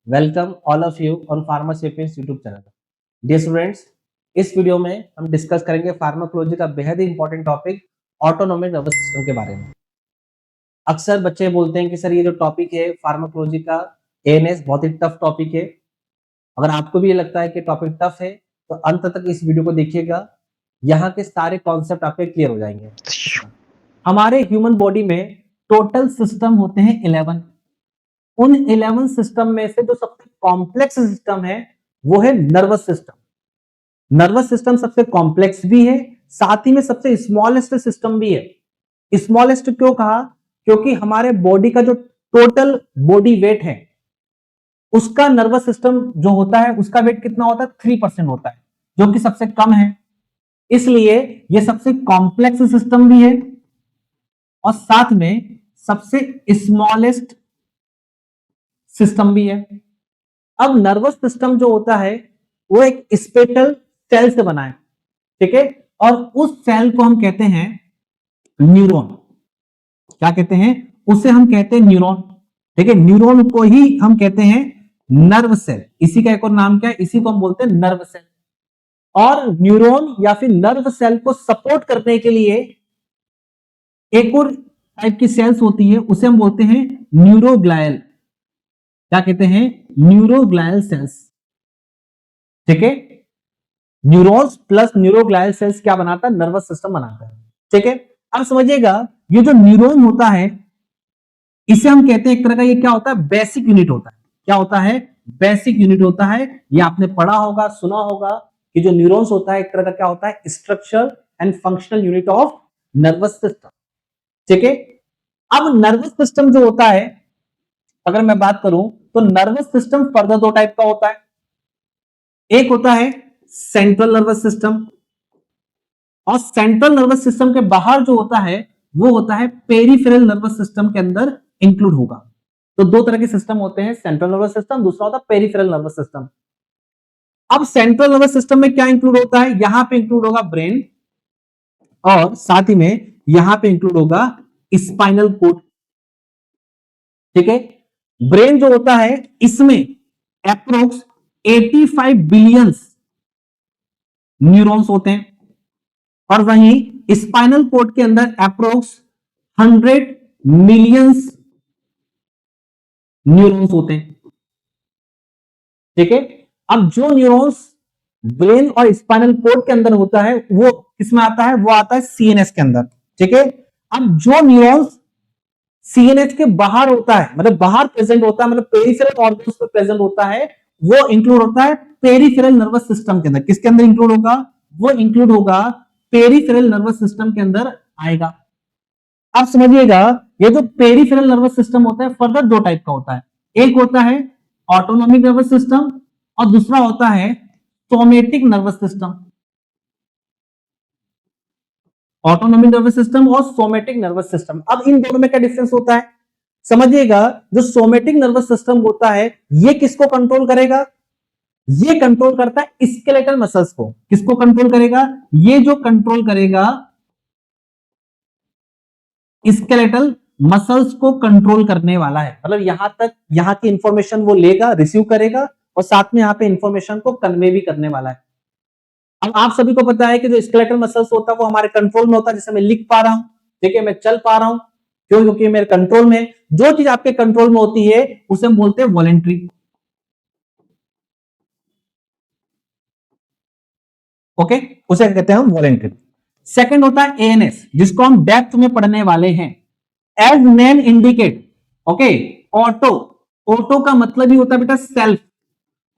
Welcome all of you on Pharmacipians YouTube channel. Dear students, इस video में हम discuss करेंगे फार्माकोलॉजी का बेहद ही important topic autonomic nervous system के बारे में। अक्सर बच्चे बोलते हैं कि सर ये जो टॉपिक है फार्माकोलॉजी का एएनएस बहुत ही टफ टॉपिक है। अगर आपको भी ये लगता है कि टॉपिक टफ है तो अंत तक इस वीडियो को देखिएगा, यहाँ के सारे कॉन्सेप्ट आपके क्लियर हो जाएंगे। हमारे ह्यूमन बॉडी में टोटल सिस्टम होते हैं 11। उन 11 सिस्टम में से जो सबसे कॉम्प्लेक्स सिस्टम है वो है नर्वस सिस्टम। नर्वस सिस्टम सबसे कॉम्प्लेक्स भी है, साथ ही में सबसे स्मॉलेस्ट सिस्टम भी है। स्मॉलेस्ट क्यों कहा? क्योंकि हमारे बॉडी का जो टोटल बॉडी वेट है उसका नर्वस सिस्टम जो होता है उसका वेट कितना होता है? 3% होता है, जो कि सबसे कम है। इसलिए यह सबसे कॉम्प्लेक्स सिस्टम भी है और साथ में सबसे स्मॉलेस्ट सिस्टम भी है। अब नर्वस सिस्टम जो होता है वो एक स्पेशल सेल से बना है, ठीक है, और उस सेल को हम कहते हैं न्यूरॉन। क्या कहते हैं? उसे हम कहते हैं न्यूरॉन, ठीक है। न्यूरॉन को ही हम कहते हैं नर्व सेल। इसी का एक और नाम क्या है? इसी को हम बोलते हैं नर्व सेल। और न्यूरॉन या फिर नर्व सेल को सपोर्ट करने के लिए एक और टाइप की सेल्स होती है, उसे हम बोलते हैं न्यूरोग्लायल। क्या कहते हैं? न्यूरोग्लायल सेल्स, ठीक है। न्यूरॉन्स प्लस न्यूरोग्लायल सेल्स क्या बनाता है? नर्वस सिस्टम बनाता है, ठीक है। अब समझिएगा, ये जो न्यूरॉन होता है इसे हम कहते हैं एक तरह का, ये क्या होता है? बेसिक यूनिट होता है। क्या होता है? बेसिक यूनिट होता है। ये आपने पढ़ा होगा, सुना होगा कि जो न्यूरॉन्स होता है एक तरह का क्या होता है? Structure and functional unit of nervous system, ठीक है। अब नर्वस सिस्टम जो होता है, अगर मैं बात करूं तो नर्वस सिस्टम फर्दर दो टाइप का होता है। एक होता है सेंट्रल नर्वस सिस्टम, और सेंट्रल नर्वस सिस्टम के बाहर जो होता है वो होता है पेरिफेरल नर्वस सिस्टम के अंदर इंक्लूड होगा। तो दो तरह के सिस्टम होते हैं, सेंट्रल नर्वस सिस्टम, दूसरा होता है पेरिफेरल नर्वस सिस्टम। अब सेंट्रल नर्वस सिस्टम में क्या इंक्लूड होता है? यहां पे इंक्लूड होगा ब्रेन, और साथ ही में यहां पे इंक्लूड होगा स्पाइनल कोड, ठीक है। ब्रेन जो होता है इसमें अप्रोक्स 85 बिलियंस न्यूरॉन्स होते हैं, और वहीं स्पाइनल कोड के अंदर अप्रोक्स 100 मिलियंस न्यूरॉन्स होते हैं, ठीक है। अब जो न्यूरॉन्स ब्रेन और स्पाइनल कोड के अंदर होता है वो किसमें आता है? वो आता है सीएनएस के अंदर, ठीक है। अब जो न्यूरॉन्स सीएनएस के बाहर होता है, मतलब बाहर प्रेजेंट होता है, मतलब पेरिफेरल ऑर्गन्स में प्रेजेंट होता है, वो इंक्लूड होता है पेरिफेरल नर्वस सिस्टम के अंदर। किसके अंदर इंक्लूड होगा? वो इंक्लूड होगा पेरिफेरल नर्वस सिस्टम के अंदर आएगा। अब समझिएगा, ये जो पेरिफेरल नर्वस सिस्टम होता है फर्दर दो टाइप का होता है। एक होता है ऑटोनॉमिक नर्वस सिस्टम और दूसरा होता है somatic nervous system. Autonomic nervous system और सोमेटिक नर्वस सिस्टम। अब इन दोनों में क्या डिफरेंस होता है समझिएगा। जो सोमेटिक नर्वस सिस्टम होता है ये किसको कंट्रोल करेगा? ये कंट्रोल करता है स्केलेटल मसल्स को। किसको कंट्रोल करेगा? ये जो कंट्रोल करेगा स्केलेटल मसल्स को कंट्रोल करने वाला है। मतलब यहां तक, यहां की इंफॉर्मेशन वो लेगा, रिसीव करेगा, और साथ में यहां पे इंफॉर्मेशन को कन्वे भी करने वाला है। अब आप सभी को पता है कि जो स्केलेटल मसल्स होता है वो हमारे कंट्रोल में होता है। जैसे मैं लिख पा रहा हूं, ठीक है, मैं चल पा रहा हूं, क्यों? क्योंकि मेरे कंट्रोल में। जो चीज आपके कंट्रोल में होती है उसे हम बोलते हैं वॉलेंट्री, ओके, उसे कहते हैं हम वॉलेंट्री। सेकंड होता है एएनएस, जिसको हम डेप्थ में पढ़ने वाले हैं। As name indicate, okay, auto. Auto का मतलब ही होता है बेटा सेल्फ।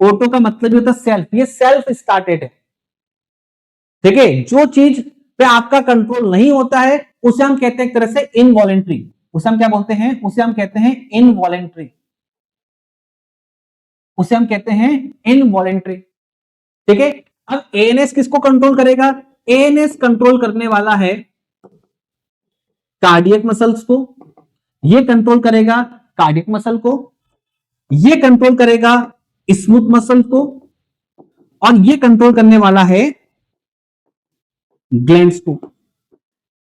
ऑटो का मतलब ही होता है सेल्फ। ये सेल्फ स्टार्टेड है, ठीक है। जो चीज पे आपका कंट्रोल नहीं होता है उसे हम कहते हैं एक तरह से इनवॉलेंट्री। उसे हम क्या बोलते हैं? उसे हम कहते हैं इनवॉलेंट्री। उसे हम कहते हैं इनवॉलेंट्री, ठीक है। अब एएनएस किसको कंट्रोल करेगा? एएनएस कंट्रोल करने वाला है कार्डियक मसल्स को। ये कंट्रोल करेगा कार्डियक मसल को, ये कंट्रोल करेगा स्मूथ मसल को, और ये कंट्रोल करने वाला है ग्लैंड्स को,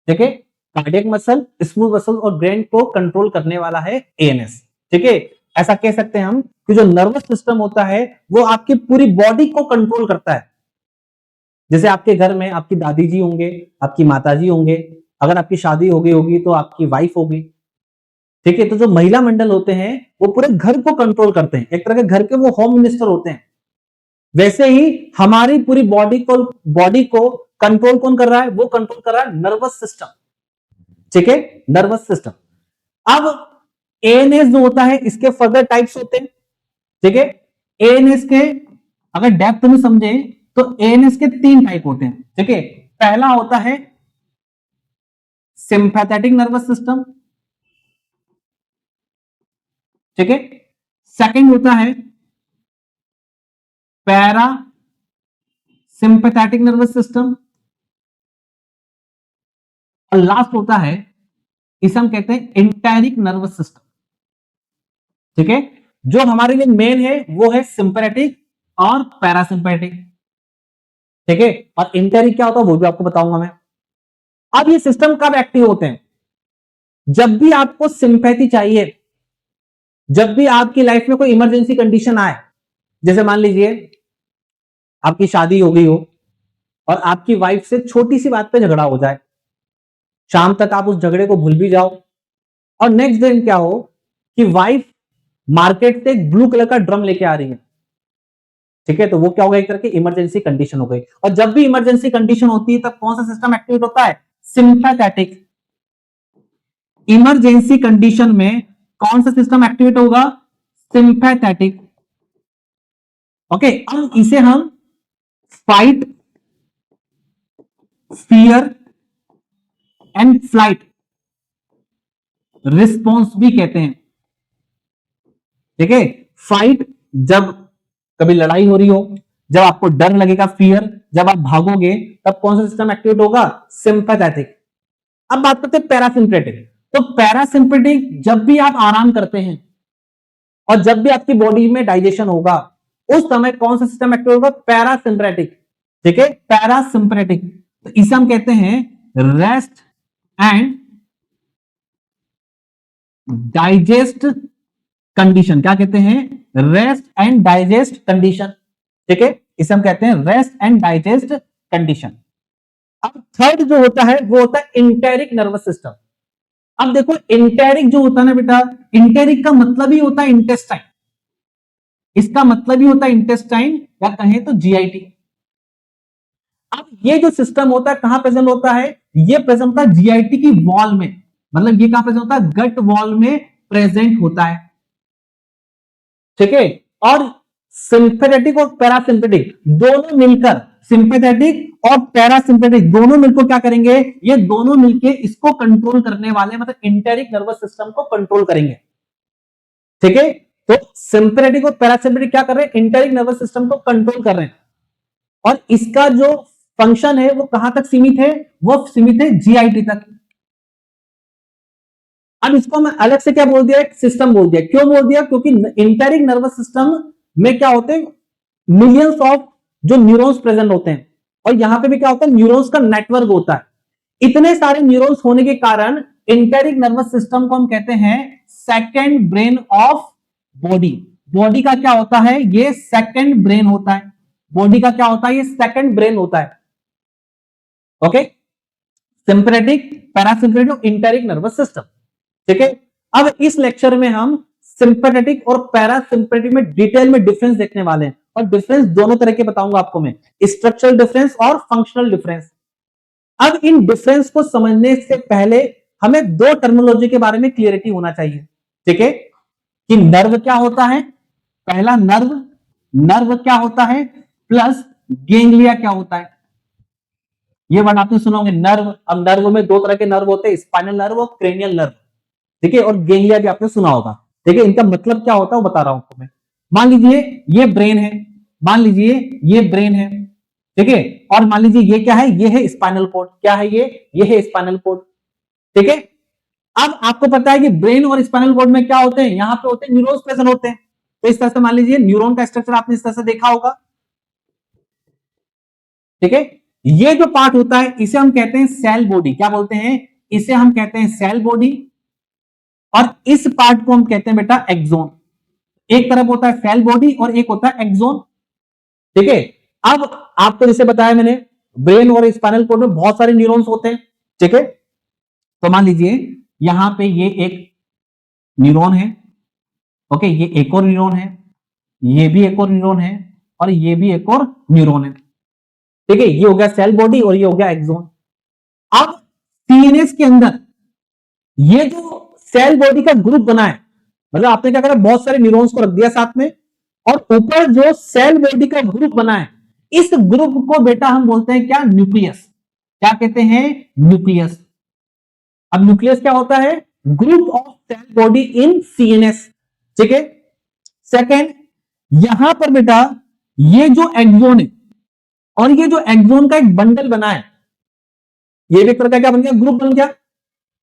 ठीक है। कार्डियक मसल, स्मूथ मसल और ग्लैंड को कंट्रोल करने वाला है एएनएस, ठीक है। ऐसा कह सकते हैं हम कि जो नर्वस सिस्टम होता है वो आपकी पूरी बॉडी को कंट्रोल करता है। जैसे आपके घर में आपकी दादी जी होंगे, आपकी माता जी होंगे, अगर आपकी शादी हो गई होगी तो आपकी वाइफ होगी, ठीक है। तो जो महिला मंडल होते हैं वो पूरे घर को कंट्रोल करते हैं, एक तरह के घर के वो होम मिनिस्टर होते हैं। वैसे ही हमारी पूरी बॉडी को कंट्रोल कौन कर रहा है? वो कंट्रोल कर रहा है नर्वस सिस्टम, ठीक है, नर्वस सिस्टम। अब एएनएस जो होता है इसके फर्दर टाइप्स होते हैं, ठीक है। एएनएस के अगर डेप्थ में समझे तो एएनएस के 3 टाइप होते हैं, ठीक है। पहला होता है सिंपैथेटिक नर्वस सिस्टम, ठीक है। सेकंड होता है पैरा सिंपैथेटिक नर्वस सिस्टम, और लास्ट होता है इसे हम कहते हैं एंटेरिक नर्वस सिस्टम, ठीक है। जो हमारे लिए मेन है वो है सिंपैथेटिक और पैरासिम्पैथेटिक, ठीक है। और एंटेरिक क्या होता है वो भी आपको बताऊंगा मैं। अब ये सिस्टम कब एक्टिव होते हैं? जब भी आपको सिंपैथी चाहिए, जब भी आपकी लाइफ में कोई इमरजेंसी कंडीशन आए, जैसे मान लीजिए आपकी शादी हो गई हो और आपकी वाइफ से छोटी सी बात पे झगड़ा हो जाए, शाम तक आप उस झगड़े को भूल भी जाओ और नेक्स्ट दिन क्या हो कि वाइफ मार्केट से एक ब्लू कलर का ड्रम लेके आ रही है, ठीक है। तो वो क्या होगा? एक तरह की इमरजेंसी कंडीशन हो गई। और जब भी इमरजेंसी कंडीशन होती है तब कौन सा सिस्टम एक्टिवेट होता है? सिंपैथेटिक। इमरजेंसी कंडीशन में कौन सा सिस्टम एक्टिवेट होगा? सिंपैथेटिक। ओके, अब इसे हम fight, fear and flight response भी कहते हैं, ठीक है। फाइट जब कभी लड़ाई हो रही हो, जब आपको डर लगेगा, फियर, जब आप भागोगे तब कौन सा सिस्टम एक्टिवेट होगा? सिंपैथेटिक। अब बात करते हैं पैरासिम्पैथेटिक। तो पैरासिम्पैथेटिक जब भी आप आराम करते हैं और जब भी आपकी बॉडी में डाइजेशन होगा उस समय कौन सा सिस्टम एक्टिवेट होगा? पैरासिम्पैथेटिक, ठीक है, पैरासिम्पैथेटिक। तो इसे हम कहते हैं रेस्ट एंड डाइजेस्ट कंडीशन। क्या कहते हैं? रेस्ट एंड डाइजेस्ट कंडीशन, ठीक है, इसे हम कहते हैं रेस्ट एंड डाइजेस्ट कंडीशन। अब थर्ड जो होता है वो होता है इंटेरिक नर्वस सिस्टम। अब देखो इंटेरिक जो होता है ना बेटा, इंटेरिक का मतलब ही होता है इंटेस्टाइन, इसका मतलब ही होता है इंटेस्टाइन या कहें तो जीआईटी। अब ये जो सिस्टम होता है कहां प्रेजेंट होता है? ये प्रेजेंट होता है जीआईटी की वॉल में, मतलब ये कहां प्रेजेंट होता है? गट वॉल में प्रेजेंट होता है, ठीक है। और सिंपैथेटिक और पैरासिम्पैथेटिक दोनों मिलकर, सिंपैथेटिक और पैरासिम्पैथेटिक दोनों मिलकर क्या करेंगे? ये दोनों मिलकर इसको कंट्रोल करने वाले, मतलब इंटेरिक नर्वस सिस्टम को कंट्रोल करेंगे, ठीक है। तो सिंपैथेटिक और पैरासिम्पैथेटिक क्या कर रहे हैं? इंटेरिक नर्वस सिस्टम को कंट्रोल कर रहे हैं। और इसका जो फंक्शन है वो कहां तक सीमित है? वो सीमित है जीआईटी तक। अब इसको मैं अलग से क्या बोल दिया? एक सिस्टम बोल दिया। क्यों बोल दिया? क्योंकि इंटेरिक नर्वस सिस्टम में क्या होते हैं? मिलियंस ऑफ जो न्यूरॉन्स प्रेजेंट होते हैं, और यहां पे भी क्या होता है? न्यूरॉन्स का नेटवर्क होता है। इतने सारे न्यूरॉन्स होने के कारण इंटेरिक नर्वस सिस्टम को हम कहते हैं second brain of body. Body का क्या होता है? ये सेकंड ब्रेन होता है। बॉडी का क्या होता है? ये सेकंड ब्रेन होता है। Okay, sympathetic, parasympathetic, enteric nervous system, ठीक है। अब इस लेक्चर में हम सिंपैथेटिक और पैरासिम्पैथेटिक में डिटेल में डिफरेंस देखने वाले हैं, और डिफरेंस दोनों तरह के बताऊंगा आपको मैं, स्ट्रक्चरल डिफरेंस और फंक्शनल डिफरेंस। अब इन डिफरेंस को समझने से पहले हमें दो टर्मिनोलॉजी के बारे में क्लियरिटी होना चाहिए, ठीक है, कि नर्व क्या होता है, पहला नर्व, नर्व क्या होता है, प्लस गेंगलिया क्या होता है। ये वर्ड आपने सुना होंगे, नर्व। अब नर्व में दो तरह के नर्व होते हैं, स्पाइनल नर्व और क्रेनियल नर्व, ठीक है, और गेंगलिया भी आपने सुना होगा, ठीक है। इनका मतलब क्या होता है वो बता रहा हूं आपको मैं। मान लीजिए ये ब्रेन है, मान लीजिए ये ब्रेन है, ठीक है, और मान लीजिए ये क्या है? ये है स्पाइनल कॉर्ड। क्या है ये है स्पाइनल कॉर्ड, ठीक है। अब आपको पता है कि ब्रेन और स्पाइनल कॉर्ड में क्या होते हैं? यहां पे होते हैं न्यूरॉन्स प्रेजेंट होते हैं। तो इस तरह से मान लीजिए न्यूरॉन का स्ट्रक्चर आपने इस तरह से देखा होगा, ठीक है। ये जो पार्ट होता है इसे हम कहते हैं सेल बॉडी। क्या बोलते हैं? इसे हम कहते हैं सेल बॉडी। और इस पार्ट को हम कहते हैं बेटा एक्सोन। एक तरफ होता है सेल बॉडी और एक होता है एक्सोन। ठीक है, अब आपको जैसे बताया मैंने, ब्रेन और स्पाइनल कॉर्ड में बहुत सारे न्यूरॉन्स होते हैं। ठीक है, तो मान लीजिए यहां पे ये एक न्यूरॉन है, ओके, ये एक और न्यूरॉन है, ये भी एक और न्यूरॉन है, और ये भी एक और न्यूरॉन है। ठीक है, ये हो गया सेल बॉडी और ये हो गया एक्सोन। अब सीएनएस के अंदर ये जो सेल बॉडी का ग्रुप बना है, मतलब आपने क्या करा, बहुत सारे न्यूरॉन्स को रख दिया साथ में, और ऊपर जो सेल बॉडी का ग्रुप बना है, इस ग्रुप को बेटा हम बोलते हैं क्या, न्यूक्लियस। क्या कहते हैं, न्यूक्लियस। अब न्यूक्लियस क्या होता है, group of cell body in CNS. ठीक है, सेकेंड, यहां पर बेटा ये जो एक्सोन है और ये जो एक्सोन का एक बंडल बना है, ये भी एक तरह का क्या बन गया, ग्रुप बन गया।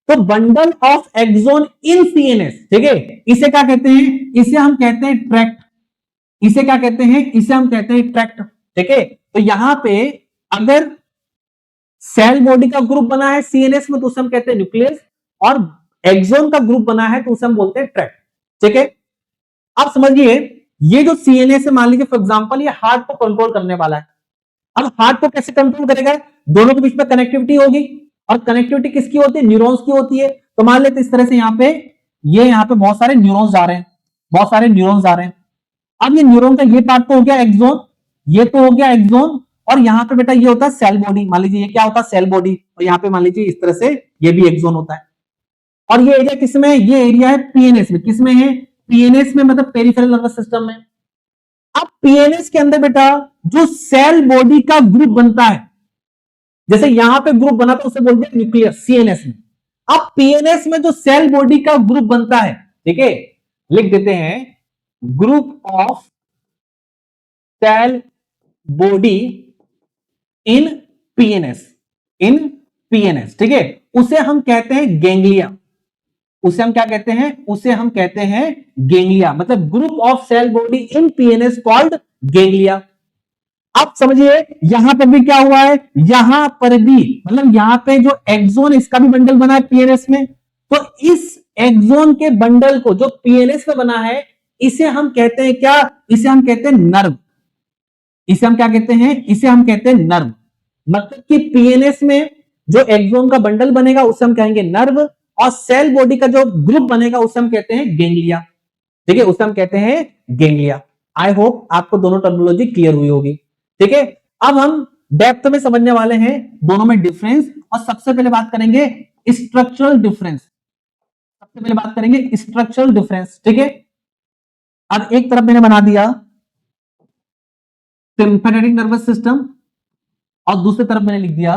तो bundle of axon in CNS, ठीक है, इसे क्या कहते हैं, इसे हम कहते हैं ट्रैक्ट। इसे क्या कहते हैं, इसे हम कहते हैं ट्रैक्ट। ठीक है, तो यहां पे अगर सेल बॉडी का ग्रुप बना है सीएनएस में तो उसे हम कहते हैं न्यूक्लियस, और एक्सोन का ग्रुप बना है तो उसे हम बोलते हैं ट्रैक्ट। ठीक है, अब समझिए ये जो सीएनएस है, मान लीजिए फॉर एग्जांपल ये हार्ट को कंट्रोल करने वाला है। अब हार्ट को कैसे कंट्रोल करेगा, दोनों के बीच में कनेक्टिविटी होगी, और कनेक्टिविटी किसकी होती है, न्यूरॉन्स की होती है। तो मान लेते इस तरह से यहाँ पे, ये यहाँ पे बहुत सारे न्यूरॉन्स जा रहे हैं, बहुत सारे न्यूरॉन्स जा रहे हैं। अब ये न्यूरॉन का ये पार्ट तो हो गया एक्सोन, ये तो हो गया एक्सोन, और यहाँ पे बेटा ये होता है सेल बॉडी। मान लीजिए ये क्या होता है, सेल बॉडी, और यहाँ पे मान लीजिए इस तरह से ये भी एक्सोन होता है। और ये एरिया किसमें है, ये एरिया है पीएनएस में। किसमें है, पीएनएस में, मतलब पेरिफेरल नर्वस सिस्टम में। अब पीएनएस के अंदर बेटा जो सेल बॉडी का ग्रुप बनता है, जैसे यहां पे ग्रुप बना तो उसे बोलते हैं न्यूक्लियस सीएनएस में। अब पीएनएस में जो सेल बॉडी का ग्रुप बनता है, ठीक है, लिख देते हैं group of cell body in PNS, in PNS. ठीक है, उसे हम कहते हैं गैंग्लिया। उसे हम क्या कहते हैं, उसे हम कहते हैं गैंग्लिया, मतलब group of cell body in PNS called ganglia. अब समझिए यहां पर भी क्या हुआ है, यहां पर भी मतलब यहां पे जो एक्सोन, इसका भी बंडल बना है पीएनएस में। तो इस एक्सोन के बंडल को जो पीएनएस में बना है, इसे हम कहते हैं क्या, इसे हम कहते हैं नर्व। इसे हम क्या कहते हैं, इसे हम कहते हैं नर्व। मतलब कि पीएनएस में जो एक्सोन का बंडल बनेगा उसे हम कहेंगे नर्व, और सेल बॉडी का जो ग्रुप बनेगा उसे हम कहते हैं गैंग्लिया। ठीक है, उसे हम कहते हैं गैंग्लिया। आई होप आपको दोनों टर्मिनोलॉजी क्लियर हुई होगी। ठीक है, अब हम डेप्थ में समझने वाले हैं दोनों में डिफरेंस, और सबसे पहले बात करेंगे स्ट्रक्चरल डिफरेंस। सबसे पहले बात करेंगे स्ट्रक्चरल डिफरेंस। ठीक है, अब एक तरफ मैंने बना दिया सिंपैथेटिक नर्वस सिस्टम, और दूसरी तरफ मैंने लिख दिया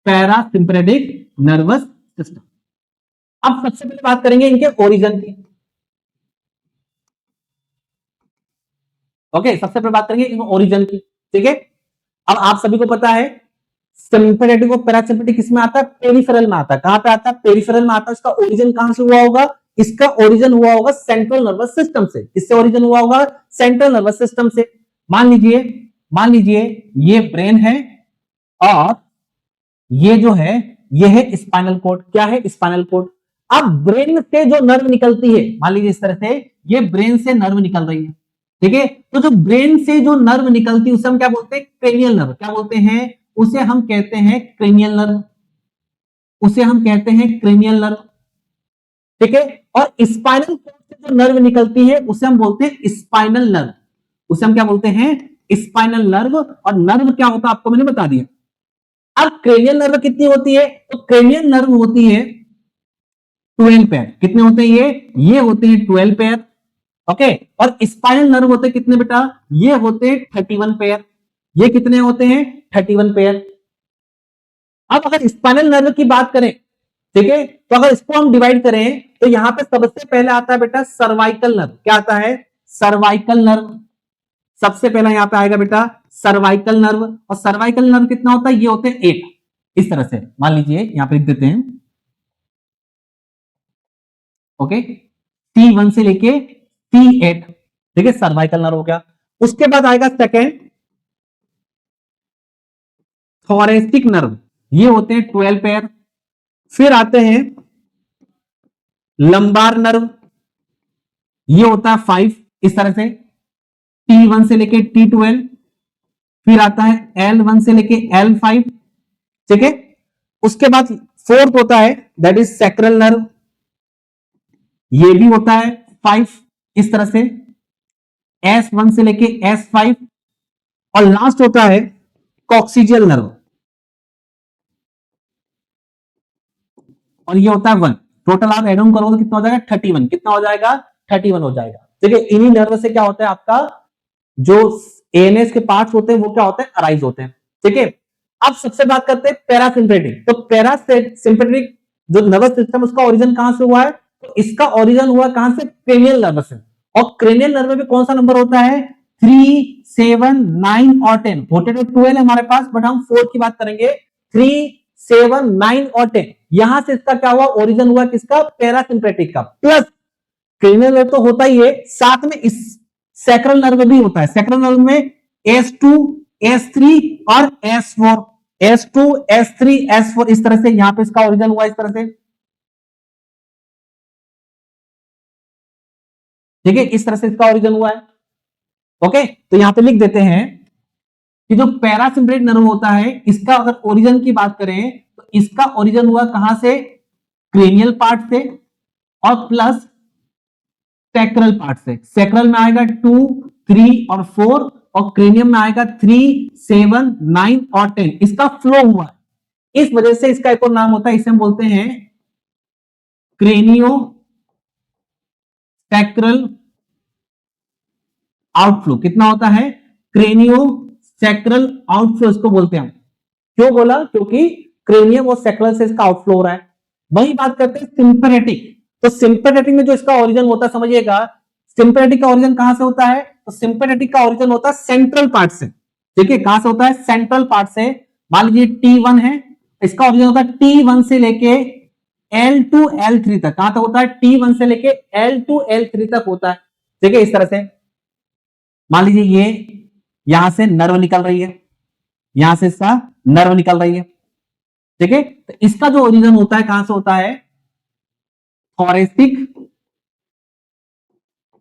पैरासिम्पैथेटिक नर्वस सिस्टम। अब सबसे पहले बात करेंगे इनके ओरिजिन की। ओके, सबसे पहले बात करेंगे इनके ओरिजिन की। ठीक है, अब आप सभी को पता है सिंपैथेटिक और पैरासिम्पैथेटिक किसमें आता है, पेरिफेरल में आता है। कहां पे आता है, पेरिफेरल में आता है। इसका ओरिजिन कहां से हुआ होगा, इसका ओरिजिन हुआ होगा सेंट्रल नर्वस सिस्टम से। इससे ओरिजिन हुआ होगा सेंट्रल नर्वस सिस्टम से। मान लीजिए ये ब्रेन है, और ये जो है ये है स्पाइनल कॉर्ड। क्या है, स्पाइनल कॉर्ड। अब ब्रेन से जो नर्व निकलती है, मान लीजिए इस तरह से ये ब्रेन से नर्व निकल रही है। ठीक है, तो जो ब्रेन से जो नर्व निकलती है उसे हम क्या बोलते हैं, क्रेनियल नर्व। क्या बोलते हैं, उसे हम कहते हैं क्रेनियल नर्व। उसे हम कहते हैं क्रेनियल नर्व। ठीक है, और स्पाइनल कॉर्ड से जो नर्व निकलती है उसे हम बोलते हैं स्पाइनल नर्व। उसे हम क्या बोलते हैं, स्पाइनल नर्व। और नर्व क्या होता है आपको मैंने बता दिया। अब क्रेनियल नर्व कितनी होती है, तो क्रेनियल नर्व होती है 12 पेयर। कितने होते हैं ये होते हैं 12 पेयर। ओके, और स्पाइनल नर्व होते हैं कितने बेटा, ये होते हैं 31 पेयर। ये कितने होते हैं, 31 पेयर। अब अगर स्पाइनल नर्व की बात करें, ठीक है, तो अगर इसको हम डिवाइड करें तो यहां पे सबसे पहले आता है बेटा सर्वाइकल नर्व। क्या आता है, सर्वाइकल नर्व। सबसे पहला यहां पे आएगा बेटा सर्वाइकल नर्व। और सर्वाइकल नर्व कितना होता है, ये होते हैं 8। इस तरह से मान लीजिए यहां पे लिख देते हैं, ओके, T1 से लेके T8। ठीक है, सर्वाइकल नर्व हो गया। उसके बाद आएगा सेकेंड थोरेसिक नर्व, ये होते हैं 12 पेयर। फिर आते हैं लंबार नर्व, ये होता है 5 इस तरह से, T1 से लेके T12, फिर आता है L1 से लेके L5, ठीक है। उसके बाद फोर्थ होता है दैट इज सैक्रल नर्व, ये भी होता है 5 इस तरह से, S1 से लेके S5, और लास्ट होता है कॉक्सिजियल नर्व, और ये होता है 1। टोटल आप एड ऑन करोगे तो कितना हो जाएगा 31। कितना हो जाएगा 31 हो जाएगा। ठीक है, इन्हीं नर्व से क्या होता है आपका जो एएनएस के पार्ट्स होते हैं वो क्या होते हैं अराइज होते हैं। ठीक है, अब सबसे बात करते हैं पैरासिम्पेटिक। तो पैरासिम्पेटिक जो नर्वस सिस्टम उसका ओरिजिन कहां से हुआ है, तो इसका ओरिजिन हुआ कहां से, क्रेनियल नर्व से। और क्रेनियल नर्व में कौन सा नंबर होता है 3, 7, 9 और 10 होते तो 12 है हमारे पास, बट हम 4 की बात करेंगे। 3, 7, 9 और 10 यहां से इसका क्या हुआ ओरिजिन हुआ किसका, पैरासिम्पेटिक का। प्लस क्रेनियल नर्व तो होता ही है, साथ में इस सैक्रल नर्व भी होता है। सैक्रल नर्व में S2, S3 और S4, S2, S3, S4 इस तरह से यहां पे इसका ओरिजिन हुआ इस तरह से। ठीक है, इस तरह से इसका ओरिजिन हुआ है। ओके, तो यहां पे लिख देते हैं कि जो पैरासिम्पेटिक नर्व होता है इसका अगर ओरिजिन की बात करें तो इसका ओरिजिन हुआ कहां से, क्रेनियल पार्ट से और प्लस सैक्रल पार्ट से। सैक्रल में आएगा 2, 3 और 4 और क्रेनियम में आएगा 3, 7, 9 और 10। इसका फ्लो हुआ है, इस वजह से इसका एक और नाम होता है, इसे हम बोलते हैं क्रेनियो सैक्रल आउटफ्लो। कितना होता है, क्रेनियो सैक्रल आउटफ्लो इसको बोलते हैं हम। क्यों बोला, क्योंकि क्रेनियम और सैक्रल से इसका आउटफ्लो हो रहा है। वही बात करते हैं सिंपैथेटिक। तो सिंपैथेटिक में जो इसका ओरिजिन होता है समझिएगा, सिंपैथेटिक का ओरिजिन कहां से होता है, तो सिंपैथेटिक का ओरिजिन होता है सेंट्रल पार्ट से। ठीक है, कहां से होता है, सेंट्रल पार्ट से। मान लीजिए T1 है, इसका ओरिजिन होता है T1 से लेके L2, L3 तक। कहां तक होता है, T1 से लेके L2, L3 तक होता है। ठीक है, इस तरह से मान लीजिए ये यहां से नर्व निकल रही है, यहां से इसका नर्व निकल रही है। ठीक है, तो इसका जो ओरिजिन होता है कहां से होता है, थोरेसिक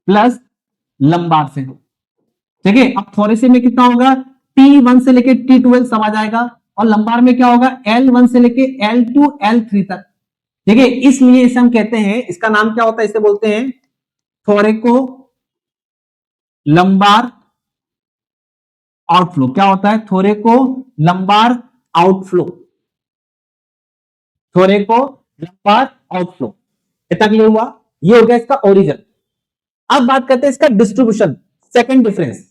प्लस लंबार से। ठीक है, अब थोरेसिक में कितना होगा, T1 से लेके T12 सब आ जाएगा, और लंबार में क्या होगा L1 से लेके L2, L3 तक। ठीक है, इसलिए इसे हम कहते हैं, इसका नाम क्या होता है, इसे बोलते हैं थोरेको लंबार आउटफ्लो। क्या होता है, थोरेको लंबार आउटफ्लो, थोरेको लंबार आउटफ्लो। इतना क्लियर हुआ, ये हो गया इसका ओरिजिन। अब बात करते हैं इसका डिस्ट्रीब्यूशन, सेकंड डिफरेंस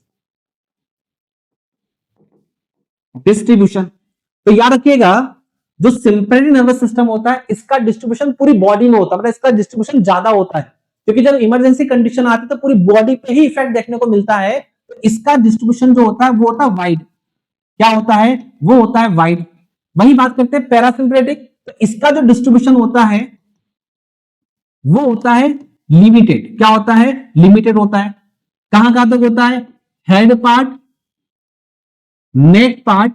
डिस्ट्रीब्यूशन। तो याद रखिएगा जो सिंपैथेटिक नर्वस सिस्टम होता है इसका डिस्ट्रीब्यूशन पूरी बॉडी में होता है, मतलब इसका डिस्ट्रीब्यूशन ज्यादा होता है, क्योंकि जब इमरजेंसी कंडीशन आती है तो पूरी बॉडी पे ही इफेक्ट देखने को मिलता है। तो इसका डिस्ट्रीब्यूशन जो होता है वो होता है वाइड। क्या होता है, वो होता है वाइड। वही बात करते हैं पैरासिम्पेथेटिक, तो इसका जो डिस्ट्रीब्यूशन होता है वो होता है लिमिटेड। क्या होता है, लिमिटेड होता है। कहां कहां तक होता है, हेड पार्ट, नेक पार्ट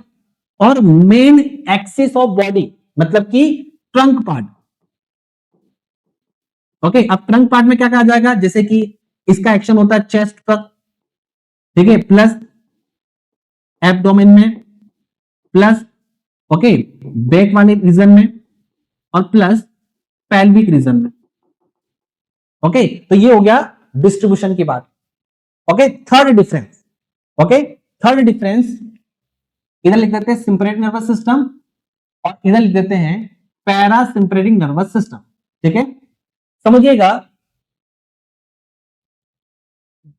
और मेन एक्सिस ऑफ बॉडी, मतलब कि ट्रंक पार्ट। ओके, अब ट्रंक पार्ट में क्या कहा जाएगा, जैसे कि इसका एक्शन होता है चेस्ट पर, ठीक है, प्लस एब्डोमेन में, प्लस ओके बैक वाले रीजन में, और प्लस पेल्विक रीजन में। ओके, तो ये हो गया डिस्ट्रीब्यूशन की बात। Okay, third difference, okay third difference इधर लिख देते हैं सिंपैथेटिक नर्वस सिस्टम और इधर लिख देते हैं पैरासिम्पेथेटिक नर्वस सिस्टम। ठीक है, समझिएगा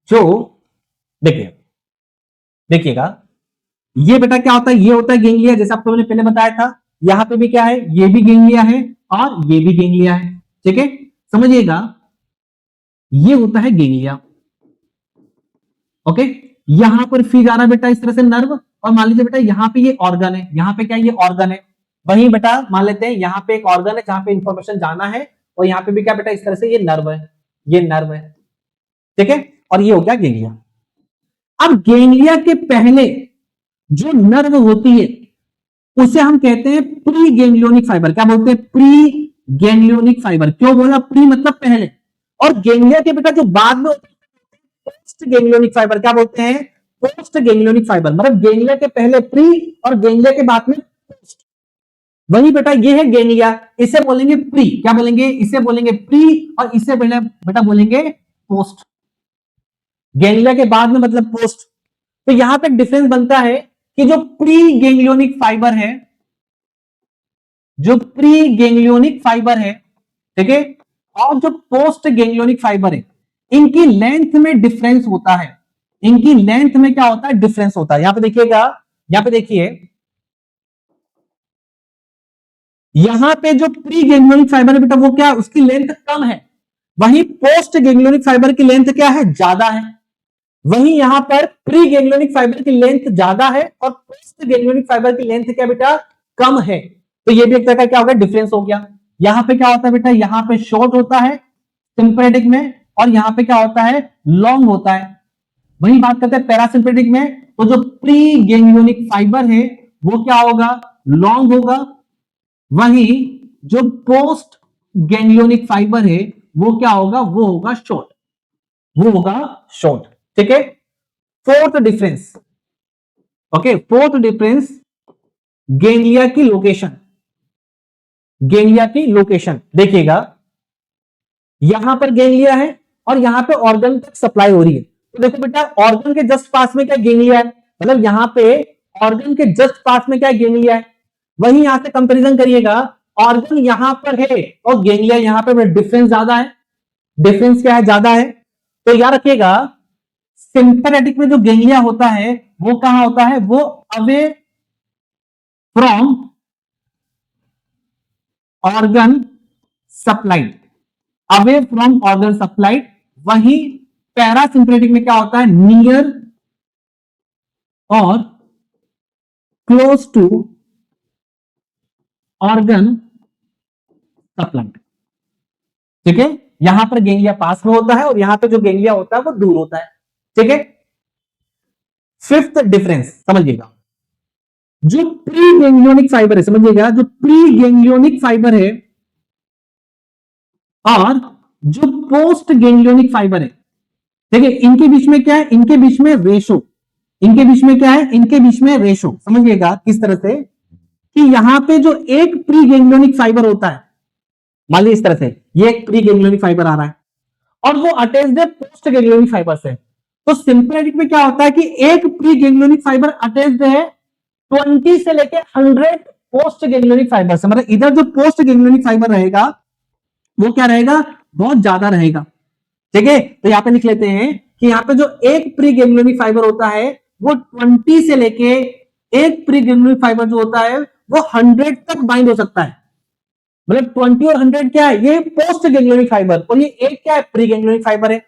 जो देखिए देखिएगा ये बेटा क्या होता है, ये होता है गेंगलिया, जैसे आपको मैंने पहले बताया था। यहां पे भी क्या है, ये भी गेंगलिया है और ये भी गेंगलिया है। ठीक है, समझिएगा ये होता है गेंगलिया। ओके, यहां पर फिर जा रहा बेटा इस तरह से नर्व, और मान लीजिए बेटा यहाँ पे ये ऑर्गन है, यहाँ पे क्या ये ऑर्गन है। वहीं बेटा मान लेते हैं यहाँ पे एक ऑर्गन है जहां पे इंफॉर्मेशन जाना है, और यहाँ पे भी क्या बेटा इस तरह से ये नर्व है, ये नर्व है। ठीक है, और ये हो गया गेंगलिया। अब गेंगलिया के पहले जो नर्व होती है उसे हम कहते हैं प्री गेंगलियोनिक फाइबर। क्या बोलते हैं, प्री गेंगलियोनिक फाइबर। क्यों बोला प्री, मतलब पहले। और गेंगलिया के बेटा जो बाद में पोस्ट गेंगलियोनिक फाइबर, क्या बोलते हैं, पोस्ट गेंगलियोनिक फाइबर, मतलब गेंगलिया के पहले प्री और गेंगलिया के बाद में पोस्ट। वही बेटा ये है गेंगलिया, इसे बोलेंगे प्री, क्या बोलेंगे, इसे बोलेंगे प्री, और इसे बेटा बोलेंगे पोस्ट। गेंगलिया के बाद में मतलब पोस्ट। तो यहां पे डिफरेंस बनता है कि जो प्री गेंगलियोनिक फाइबर है, जो प्री गेंगलियोनिक फाइबर है, ठीक है, और जो पोस्ट गेंगलियोनिक फाइबर है, इनकी लेंथ में डिफरेंस होता है। इनकी लेंथ में क्या होता है, डिफरेंस होता है। यहां पे देखिएगा, यहां पे देखिए, यहां पे जो प्री गेंगलियोनिक फाइबर है बेटा वो क्या है, उसकी लेंथ कम है। वहीं पोस्ट गेंगलियोनिक फाइबर की लेंथ क्या है, ज्यादा है। वहीं यहां पर प्री गेंगलियोनिक फाइबर की लेंथ ज्यादा है और पोस्ट गेंगलियोनिक फाइबर की लेंथ क्या बेटा, कम है। तो ये भी एक तरह का क्या होगा, डिफरेंस हो गया। यहां पे क्या होता है बेटा, यहां पे शॉर्ट होता है सिंपैथेटिक में, और यहां पे क्या होता है, लॉन्ग होता है। वही बात करते हैं पैरासिम्पेटिक में, तो जो प्री गेंगलियोनिक फाइबर है वो क्या होगा, लॉन्ग होगा। वहीं जो पोस्ट गेंगलियोनिक फाइबर है वो क्या होगा, वो होगा शॉर्ट, वो होगा शॉर्ट। ठीक है, fourth difference, okay, fourth difference, ganglia की लोकेशन। गेंगलिया की लोकेशन देखिएगा, यहां पर गेंगलिया है और यहां पे ऑर्गन तक सप्लाई हो रही है। तो देखो बेटा, ऑर्गन के जस्ट पास में क्या गेंगलिया है, मतलब यहां पे ऑर्गन के जस्ट पास में क्या गेंगलिया है। वहीं यहां से कंपैरिजन करिएगा, ऑर्गन यहां पर है और गेंगलिया यहां पर, डिफरेंस ज्यादा है। डिफरेंस क्या है, ज्यादा है। तो याद रखिएगा, सिंपैथेटिक में जो गेंगलिया होता है वो कहां होता है, वो away from organ supplied, away from organ supplied. वहीं पैरासिम्पेटिक में क्या होता है, नियर और क्लोज टू ऑर्गन सप्लाइड। ठीक है, यहां पर गेंगलिया पास में होता है और यहां पर जो गेंगलिया होता है वो दूर होता है। ठीक है, फिफ्थ डिफरेंस समझिएगा, जो प्री गेंगलियोनिक फाइबर है, समझिएगा, जो प्री गेंगलियोनिक फाइबर है और जो पोस्ट गेंगलियोनिक फाइबर है, देखिए इनके बीच में क्या है, इनके बीच में रेशो, इनके बीच में क्या है, इनके बीच में रेशो। समझिएगा किस तरह से, कि यहां पे जो एक प्री गेंगलियोनिक फाइबर होता है, मान लीजिए इस तरह से, ये एक प्री गेंगलियोनिक फाइबर आ रहा है और वो अटैच्ड है पोस्ट गेंगलियोनिक फाइबर से। तो सिंपैथेटिक में क्या होता है कि एक प्री गेंगलियोनिक फाइबर अटैच्ड है 20 से लेके 100 पोस्ट गेंगलियोनिक फाइबर से, मतलब इधर जो पोस्ट गेंगलियोनिक फाइबर रहेगा वो क्या रहेगा, बहुत ज्यादा रहेगा। ठीक है, तो यहां पे लिख लेते हैं कि यहां पे जो एक प्री गेंगलियोनिक फाइबर होता है वो 20 से लेके, एक प्री गेंगलियोनिक फाइबर जो होता है वो 100 तक बाइंड हो सकता है। मतलब 20 और 100 क्या है, ये पोस्ट गेंगलियोनिक फाइबर, और ये एक क्या है, प्री गेंगलियोनिक फाइबर है।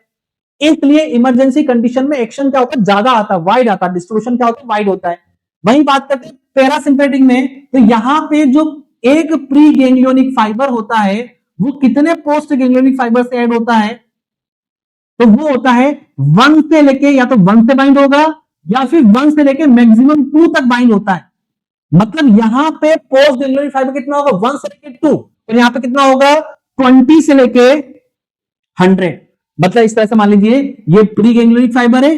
इसलिए इमरजेंसी कंडीशन में एक्शन क्या होता है, ज्यादा आता है, वाइड आता है, डिस्ट्रीब्यूशन क्या होता है, वाइड होता है। वही बात करते हैं पैरासिम्पेटिक में, तो यहां पे जो एक प्री गेंगलियोनिक फाइबर होता है वो कितने पोस्ट गेंगलियोनिक फाइबर से ऐड होता है, तो वो होता है 1 से लेके, या तो 1 से बाइंड होगा या फिर 1 से लेके मैक्सिमम 2 तक बाइंड होता है। मतलब यहां पे पोस्ट गेंगलियोनिक फाइबर कितना होगा, 1 से लेके 2, और यहां पे कितना होगा, 20 से लेके 100। मतलब इस तरह से मान लीजिए ये प्री गेंगलियोनिक फाइबर है,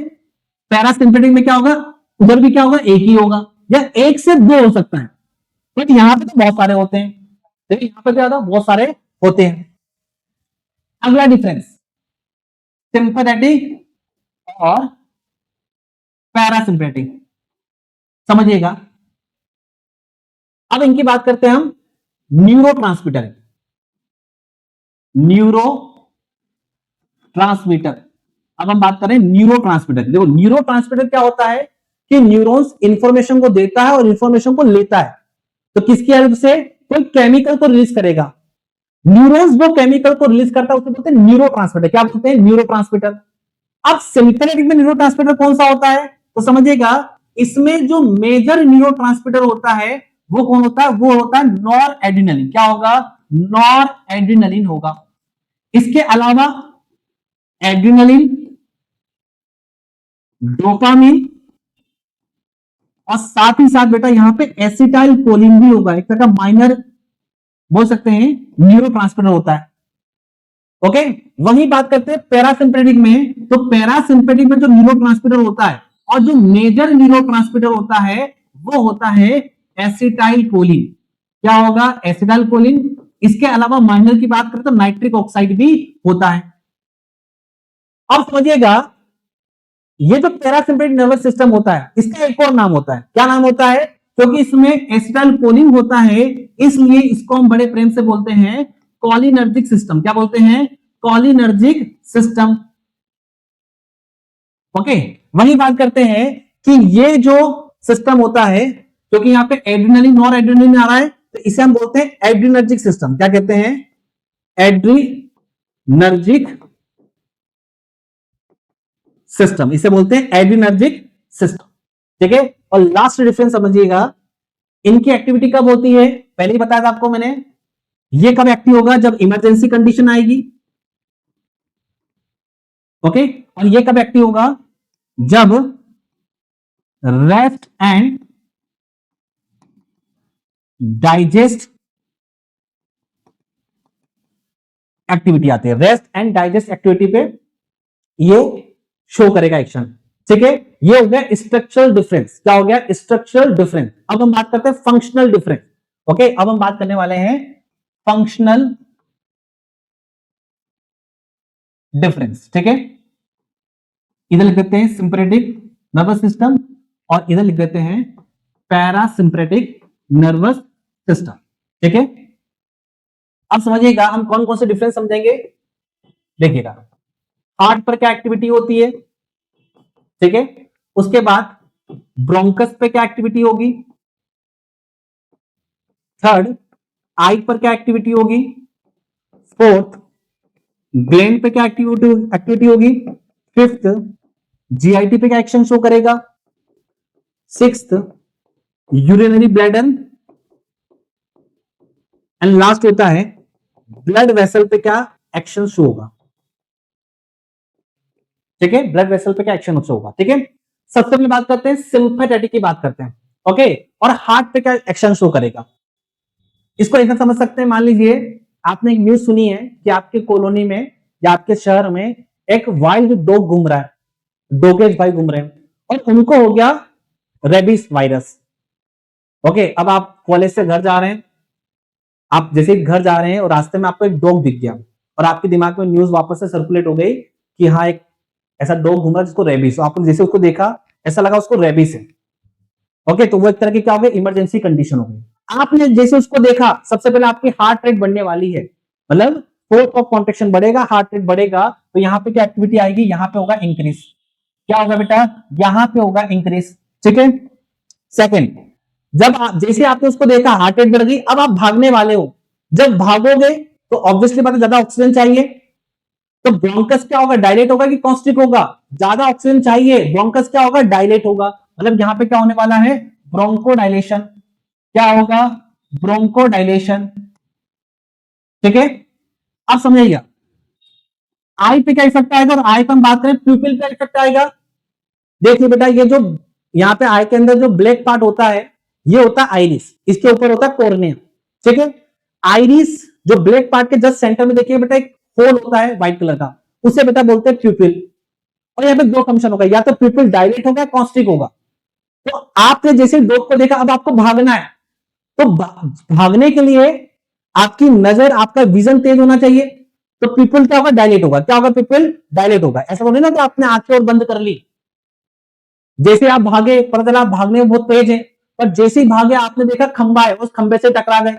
पैरासिम्पेटिक में क्या होगा, उधर भी क्या होगा, एक ही होगा या एक से दो हो सकता है, बट यहां पे तो बहुत सारे होते हैं। देखिए यहां पे ज्यादा बहुत सारे होते हैं। अगला डिफरेंस, सिंपैथेटिक और पैरासिम्पेटिक, समझिएगा। अब इनकी बात करते हैं हम, न्यूरोट्रांसमीटर, न्यूरो ट्रांसमीटर। अब हम बात करें न्यूरोट्रांसमीटर। देखो न्यूरोट्रांसमीटर क्या होता है कि न्यूरॉन्स इंफॉर्मेशन को देता है और इंफॉर्मेशन को लेता है। तो किसकी हेल्प से, कोई केमिकल को रिलीज करेगा, न्यूरॉन्स वो केमिकल को रिलीज करता है, उसको बोलते हैं न्यूरोट्रांसमीटर। क्या बोलते हैं, न्यूरोट्रांसमीटर। अब सिंपैथेटिक में न्यूरोट्रांसमीटर कौन सा होता है, तो समझिएगा, इसमें जो मेजर न्यूरोट्रांसमीटर होता है वो कौन होता है, वो होता है नॉर एड्रिनलिन। क्या होगा, नॉर एड्रिनलिन होगा। इसके अलावा एड्रिनलिन, डोपामिन, और साथ ही साथ बेटा यहां पे एसिटाइल कोलिन भी होगा, एक तरह का माइनर बोल सकते हैं न्यूरोट्रांसमीटर होता है। ओके, वही बात करते हैं पैरासिम्पेटिक में। तो पैरासिम्पेटिक में जो न्यूरोट्रांसमीटर होता है और जो मेजर न्यूरोट्रांसमीटर होता है वो होता है एसिटाइल कोलिन। क्या होगा? Acetyl choline. इसके अलावा माइनर की बात करें तो नाइट्रिक ऑक्साइड भी होता है। अब समझिएगा, ये जो पैरासिम्पेटिक नर्वस सिस्टम होता है इसका एक और नाम होता है। क्या नाम होता है? क्योंकि इसमें एसिटाइल कोलिन होता है इसलिए इसको हम बड़े प्रेम से बोलते हैं कोलिनर्जिक सिस्टम। क्या बोलते हैं? Cholinergic system. ओके, वही बात करते हैं कि ये जो सिस्टम होता है, क्योंकि यहां पे एड्रेनलिन नॉर एड्रेनलिन आ रहा है, तो इसे हम बोलते हैं एड्रीनर्जिक सिस्टम। क्या कहते हैं? Adrenergic system. इसे बोलते हैं एड्रीनर्जिक सिस्टम। ठीक है, और लास्ट डिफरेंस समझिएगा, इनकी एक्टिविटी कब होती है? पहले ही बताया था आपको मैंने। ये कब एक्टिव होगा? जब इमरजेंसी कंडीशन आएगी। ओके, और ये कब एक्टिव होगा? जब रेस्ट एंड डाइजेस्ट एक्टिविटी आती है। रेस्ट एंड डाइजेस्ट एक्टिविटी पे ये शो करेगा एक्शन। ठीक है, ये हो गया स्ट्रक्चरल डिफरेंस। क्या हो गया? Structural difference. अब हम बात करते हैं फंक्शनल डिफरेंस। ओके, अब हम बात करने वाले हैं फंक्शनल डिफरेंस। ठीक है, इधर लिख देते हैं सिंपैथेटिक नर्वस सिस्टम और इधर लिख देते हैं पैरासिम्पेटिक नर्वस सिस्टम। ठीक है, अब समझिएगा हम कौन कौन से डिफरेंस समझेंगे। देखिएगा, हार्ट पर क्या एक्टिविटी होती है? ठीक है, उसके बाद ब्रोंकस पे क्या एक्टिविटी होगी? थर्ड, आई पर क्या एक्टिविटी होगी? फोर्थ, ग्लैंड पे क्या एक्टिविटी होगी? फिफ्थ, जीआईटी पे क्या एक्शन शो करेगा? Sixth, urinary bladder, and last होता है ब्लड वेसल पे क्या एक्शन शो होगा। ठीक है, ब्लड वेसल पे क्या एक्शन शो होगा। ठीक है, सबसे पहले बात करते हैं सिंपैथेटिक की बात करते हैं। ओके, और हार्ट पे क्या एक्शन शो करेगा? इसको ऐसा समझ सकते हैं, मान लीजिए आपने एक न्यूज सुनी है कि आपके कॉलोनी में या आपके शहर में एक वाइल्ड डॉग घूम रहा है, डॉगेज भाई घूम रहे हैं, और उनको हो गया रेबीज वायरस। ओके, अब आप कॉलेज से घर जा रहे हैं, आप जैसे ही घर जा रहे हैं और रास्ते में आपको एक डॉग दिख गया और आपके दिमाग में न्यूज वापस से सर्कुलेट हो गई कि हाँ एक ऐसा डॉग घूम रहा है जिसको रेबीज। तो आपने जैसे उसको देखा ऐसा लगा उसको रेबीज है। ओके, तो वो एक तरह की क्या हो गई? इमरजेंसी कंडीशन हो गई। आपने जैसे उसको देखा, सबसे पहले आपकी हार्ट रेट बढ़ने वाली है, मतलब फोर्स ऑफ कॉन्ट्रेक्शन बढ़ेगा, हार्ट रेट बढ़ेगा, तो यहाँ पे क्या एक्टिविटी आएगी? यहाँ पे होगा इंक्रीज। क्या होगा बेटा? यहाँ पे होगा इंक्रीज। ठीक है, सेकेंड, जब आप जैसे आपने उसको देखा हार्ट रेट बढ़ गई, अब आप भागने वाले हो। जब भागोगे तो ऑब्वियसली बात है ज्यादा ऑक्सीजन चाहिए, तो ब्रोंकस क्या होगा? डायलेट होगा कि कॉन्स्ट्रिक्ट होगा? ज्यादा ऑक्सीजन चाहिए, ब्रोंकस क्या होगा? डायलेट होगा। मतलब यहां पे क्या होने वाला है? Bronchodilation. क्या होगा? Bronchodilation. ठीक है, अब समझिएगा आई पे क्या इफेक्ट आएगा, और आई पे हम बात करें प्यूपिल पे इफेक्ट आएगा। देखिए बेटा, ये जो यहाँ पे आई के अंदर जो ब्लैक पार्ट होता है ये होता है आइरिस, इसके ऊपर होता है कॉर्निया। ठीक है, आइरिस जो ब्लैक पार्ट के जस्ट सेंटर में देखिए बेटा एक होल होता है व्हाइट कलर का, उसे बेटा बोलते हैं प्यूपिल। और यहाँ पे दो फंक्शन होगा, या तो प्यूपिल डायलेट होगा, कॉन्स्ट्रिक्ट होगा। तो आपने जैसे डॉग को देखा, अब आपको भागना है, तो भागने के लिए आपकी नजर, आपका विजन तेज होना चाहिए, तो प्यूपिल क्या होगा? डायलेट होगा। क्या होगा? प्यूपिल डायलेट होगा। ऐसा बोले ना कि आपने आंखें और बंद कर ली, जैसे आप भागे, पता चला आप भागने में बहुत तेज है, पर जैसे ही भागे आपने देखा खंबा है, उस खंबे से टकरा गए,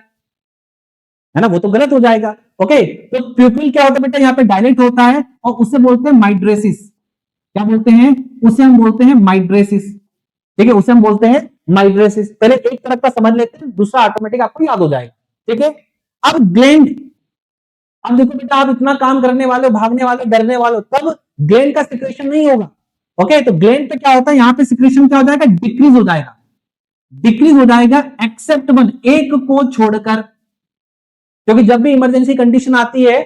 है ना, वो तो गलत हो जाएगा। ओके, तो प्यूपिल क्या होता है बेटा? यहाँ पे डायलेट होता है और उसे बोलते हैं माइड्रेसिस। क्या बोलते हैं? उसे हम बोलते हैं माइड्रेसिस। ठीक है, उसे हम बोलते हैं माइड्रेसिस। पहले एक तरफ का समझ लेते हैं, दूसरा ऑटोमेटिक आपको याद हो जाएगा। ठीक है, अब ग्लैंड, अब देखो बेटा, आप इतना काम करने वाले हो, भागने वाले, डरने वाले हो, तब ग्लैंड का सिक्रेशन नहीं होगा। ओके, तो ग्लैंड पे क्या होता है? यहाँ पे सिक्रेशन क्या हो जाएगा? डिक्रीज हो जाएगा। डिक्रीज हो जाएगा एक्सेप्ट वन, एक को छोड़कर, क्योंकि जब भी इमरजेंसी कंडीशन आती है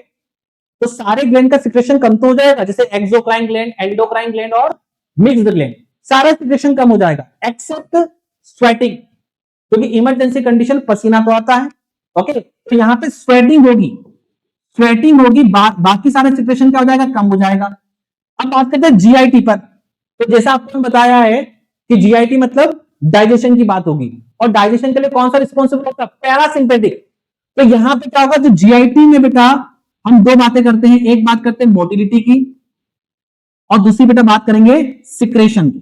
तो सारे ग्लैंड का सिक्रेशन कम तो हो जाएगा, जैसे एक्सोक्राइन ग्लैंड, एंडोक्राइन ग्लैंड और मिक्स्ड ग्लैंड, सारा सिक्रेशन कम हो जाएगा एक्सेप्ट स्वेटिंग, क्योंकि इमरजेंसी कंडीशन पसीना तो आता है। ओके, तो यहां पे स्वेटिंग होगी। स्वेटिंग होगी, बाकी सारे सिक्रेशन क्या हो जाएगा, कम हो जाएगा। अब बात करते हैं जीआईटी पर। तो जैसा आपको बताया है कि जीआईटी मतलब डाइजेशन की बात होगी, और डाइजेशन के लिए कौन सा रिस्पॉन्सिबल होता है, पैरासिम्पेटिक। तो यहां पे क्या होगा, जो जीआईटी में बेटा हम दो बातें करते हैं, एक बात करते हैं मोटिलिटी की और दूसरी बेटा बात करेंगे सिक्रेशन की।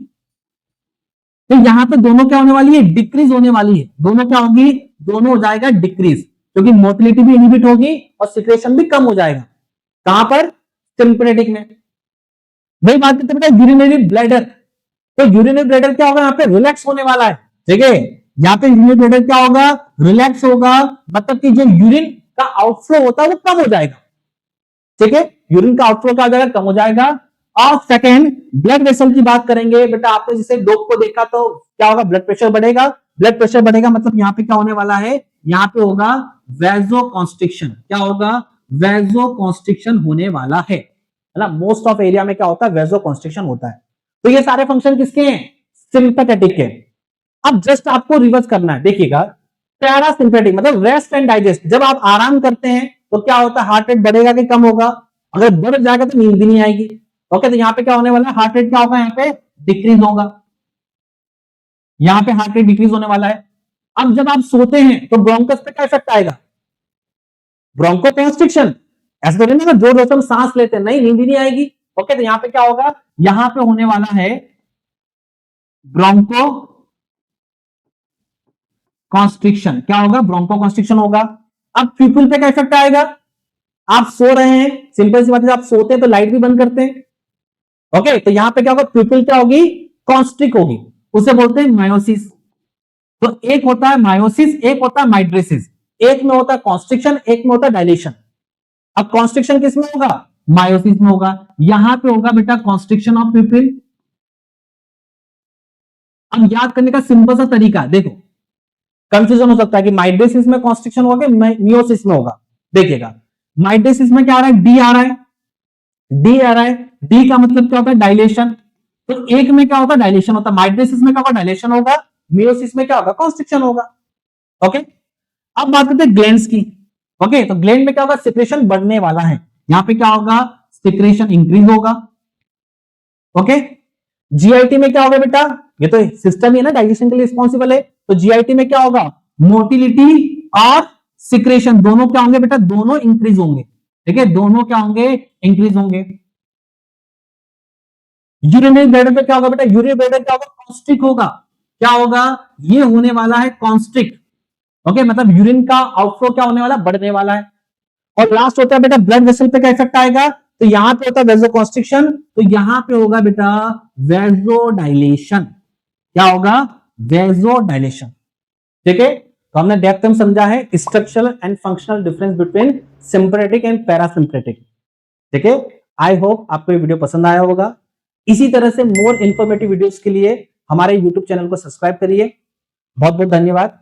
तो यहां पे दोनों क्या होने वाली है, डिक्रीज होने वाली है। दोनों क्या होगी, दोनों हो जाएगा डिक्रीज, क्योंकि मोटिलिटी भी इनहिबिट होगी और सिक्रेशन भी कम हो जाएगा। कहां पर, सिंपैथेटिक में। वही बात करते हैं बेटा यूरिनरी ब्लैडर। तो यूरिनरी ब्लैडर क्या होगा, यहाँ पे रिलैक्स होने वाला है। ठीक है, यहाँ पे यूरिनरी ब्लैडर क्या होगा, रिलैक्स होगा, मतलब कि जो यूरिन का आउटफ्लो होता है वो कम हो जाएगा। ठीक है, यूरिन का आउटफ्लो क्या हो जाएगा, कम हो जाएगा। और सेकेंड, ब्लड वेसल की बात करेंगे बेटा, आपने जैसे डॉग को देखा तो क्या होगा, ब्लड प्रेशर बढ़ेगा। ब्लड प्रेशर बढ़ेगा मतलब यहाँ पे क्या होने वाला है, यहाँ पे होगा वैसोकॉन्स्ट्रिक्शन। क्या होगा, वैसोकॉन्स्ट्रिक्शन होने वाला है ना। मोस्ट ऑफ एरिया में क्या होता है, वैसोकॉन्स्ट्रिक्शन होता है। तो ये सारे फंक्शन किसके हैं, सिंपैथेटिक के। अब जस्ट आपको रिवर्स करना है, देखिएगा पैरासिम्पेटिक मतलब रेस्ट एंड डाइजेस्ट। जब आप आराम करते हैं तो क्या होता है, हार्ट रेट बढ़ेगा कि कम होगा, अगर बढ़ जाएगा तो नींद भी नहीं आएगी। ओके, तो यहाँ पे क्या होने वाला है, हार्ट रेट क्या होगा, यहाँ पे डिक्रीज होगा, यहाँ पे हार्ट रेट डिक्रीज होने वाला है। अब जब आप सोते हैं तो ब्रोंकस पे क्या इफेक्ट आएगा, ब्रोंकोकॉन्स्ट्रिक्शन। ऐसा तो नहीं ना जोर जोर से हम सांस लेते हैं, नहीं, नींद ही नहीं आएगी। ओके, तो यहाँ पे क्या होगा, यहाँ पे होने वाला है ब्रोंको कॉन्स्ट्रिक्शन। क्या होगा, ब्रोंको कॉन्स्ट्रिक्शन होगा। अब प्यूपिल पे क्या इफेक्ट आएगा, आप सो रहे हैं, सिंपल सी बात है, आप सोते हैं तो लाइट भी बंद करते हैं। ओके, तो यहां पे क्या होगा, प्यूपिल क्या होगी, कॉन्स्ट्रिक्ट होगी, उसे बोलते हैं मायोसिस। तो एक होता है मायोसिस, एक होता है माइड्रेसिस। एक में होता है कॉन्स्ट्रिक्शन, एक में होता है डायलेशन। अब कॉन्स्ट्रिक्शन किस में होगा, मायोसिस में होगा। यहां पे होगा बेटा कॉन्स्ट्रिक्शन ऑफ प्यूपिल। अब याद करने का सिंपल सा तरीका देखो, कंफ्यूजन हो सकता है कि माइड्रेसिस में कॉन्स्ट्रिक्शन होगा कि मियोसिस में होगा। देखिएगा, माइड्रेसिस में क्या आ रहा है, डी आ रहा है, डी आ रहा है। डी का मतलब क्या होता है, डायलेशन। तो एक में क्या होता है, डायलेशन होता है, माइड्रेसिस में क्या होगा, डायलेशन होगा, मियोसिस में क्या होगा, कॉन्स्ट्रिक्शन होगा। ओके, अब बात करते हैं ग्लैंड्स की। ओके, तो ग्लैंड में क्या होगा, सिक्रेशन बढ़ने वाला है। यहां पे क्या होगा, सिक्रेशन इंक्रीज होगा। ओके, जीआईटी में क्या होगा बेटा, ये तो सिस्टम ही है ना, डाइजेशन के लिए रिस्पॉन्सिबल है। तो जीआईटी में क्या होगा, मोटिलिटी और सिक्रेशन दोनों क्या होंगे बेटा, दोनों इंक्रीज होंगे। ठीक है, दोनों क्या होंगे, इंक्रीज होंगे। यूरिनरी ब्लैडर पे क्या होगा बेटा, यूरिनरी ब्लैडर क्या होगा, कॉन्स्ट्रिक्ट होगा। क्या होगा, ये होने वाला है कॉन्स्ट्रिक्ट। ओके, मतलब यूरिन का आउटफ्लो क्या होने वाला, बढ़ने वाला है। और लास्ट होता है बेटा ब्लड वेसल पे क्या इफेक्ट आएगा, तो यहां पे होता है वेसोकॉन्स्ट्रिक्शन, तो यहां पे होगा बेटा वेसोडाइलेशन। क्या होगा, वेसोडाइलेशन। ठीक है, तो हमने डेप्थ में समझा है structural and functional difference between sympathetic and parasympathetic. ठीक है, आई होप आपको ये वीडियो पसंद आया होगा। इसी तरह से मोर इंफॉर्मेटिव वीडियोस के लिए हमारे यूट्यूब चैनल को सब्सक्राइब करिए। बहुत बहुत धन्यवाद।